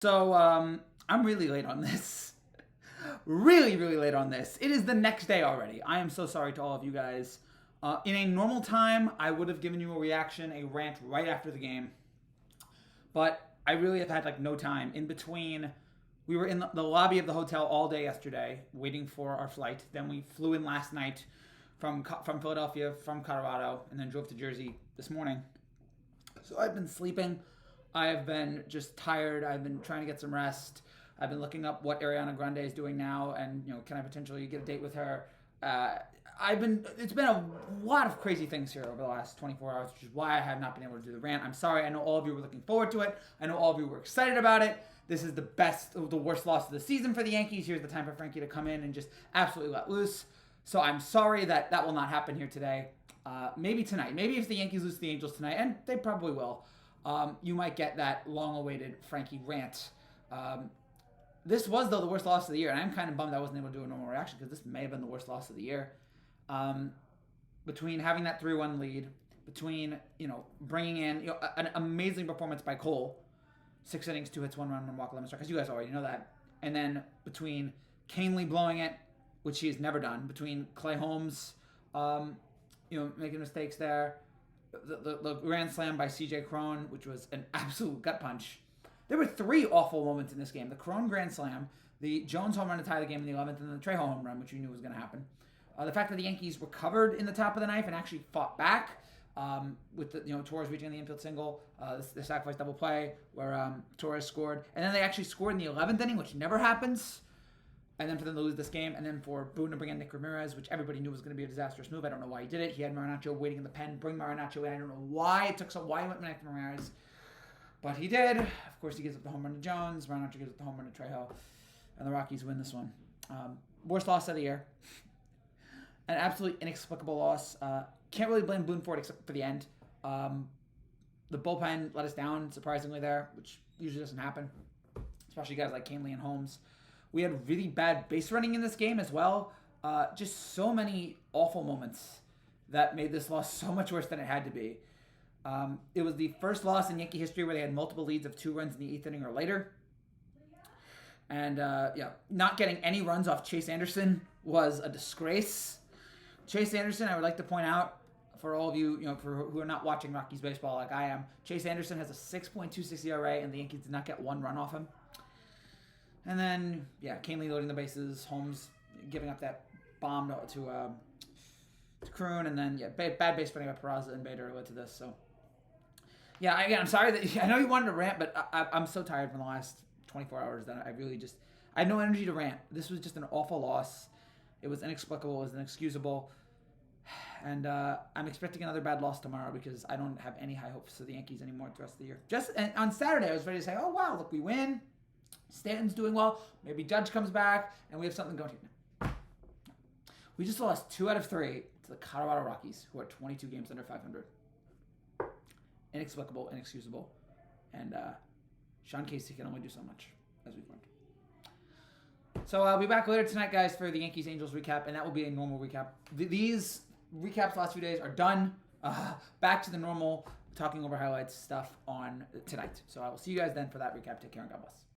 So, I'm really late on this. Really late on this. It is the next day already. I am so sorry to all of you guys. In a normal time, I would have given you a reaction, a rant right after the game. But I really have had like no time. In between, we were in the lobby of the hotel all day yesterday waiting for our flight. Then we flew in last night from Philadelphia, from Colorado, and then drove to Jersey this morning. So I've been sleeping. I have been just tired. I've been trying to get some rest. I've been looking up what Ariana Grande is doing now, and can I potentially get a date with her? It's been a lot of crazy things here over the last 24 hours, which is why I have not been able to do the rant. I'm sorry. I know all of you were looking forward to it. I know all of you were excited about it. This is the worst loss of the season for the Yankees. Here's the time for Frankie to come in and just absolutely let loose. So I'm sorry that will not happen here today. Maybe tonight. Maybe if the Yankees lose to the Angels tonight, and they probably will, you might get that long-awaited Frankie rant. This was, though, the worst loss of the year, and I'm kind of bummed I wasn't able to do a normal reaction because this may have been the worst loss of the year. Between having that 3-1 lead, between, bringing in, an amazing performance by Cole, 6 innings, 2 hits, 1 run, 1 walk, 11 strikeouts, because you guys already know that. And then between Canely blowing it, which he has never done, between Clay Holmes, making mistakes there, the grand slam by C.J. Cron, which was an absolute gut punch. There were 3 awful moments in this game. The Cron grand slam, the Jones home run to tie the game in the 11th, and the Trejo home run, which you knew was going to happen. The fact that the Yankees recovered in the top of the ninth and actually fought back with the Torres reaching the infield single, the sacrifice double play where Torres scored. And then they actually scored in the 11th inning, which never happens. And then for them to lose this game, and then for Boone to bring in Nick Ramirez, which everybody knew was going to be a disastrous move. I don't know why he did it. He had Marinaccio waiting in the pen, bring Marinaccio in. I don't know why why he went with Nick Ramirez. But he did. Of course, he gives up the home run to Jones. Marinaccio gives up the home run to Trejo. And the Rockies win this one. Worst loss of the year. An absolutely inexplicable loss. Can't really blame Boone for it except for the end. The bullpen let us down, surprisingly, there, which usually doesn't happen. Especially guys like Canely and Holmes. We had really bad base running in this game as well. Just so many awful moments that made this loss so much worse than it had to be. It was the first loss in Yankee history where they had multiple leads of 2 runs in the 8th inning or later. And, not getting any runs off Chase Anderson was a disgrace. Chase Anderson, I would like to point out, for all of you, who are not watching Rockies baseball like I am, Chase Anderson has a 6.26 ERA, and the Yankees did not get 1 run off him. And then, Canely loading the bases, Holmes giving up that bomb to Kroon, and then, bad base running by Peraza and Bader led to this. So, again, I'm sorry that I know you wanted to rant, but I'm so tired from the last 24 hours that I had no energy to rant. This was just an awful loss. It was inexplicable. It was inexcusable. And I'm expecting another bad loss tomorrow because I don't have any high hopes for the Yankees anymore the rest of the year. And on Saturday, I was ready to say, oh, wow, look, we win. Stanton's doing well. Maybe Judge comes back, and we have something going here. We just lost 2 out of 3 to the Colorado Rockies, who are 22 games under 500. Inexplicable, inexcusable. And Sean Casey can only do so much, as we've learned. So I'll be back later tonight, guys, for the Yankees-Angels recap, and that will be a normal recap. These recaps last few days are done. Back to the normal talking over highlights stuff on tonight. So I will see you guys then for that recap. Take care and God bless.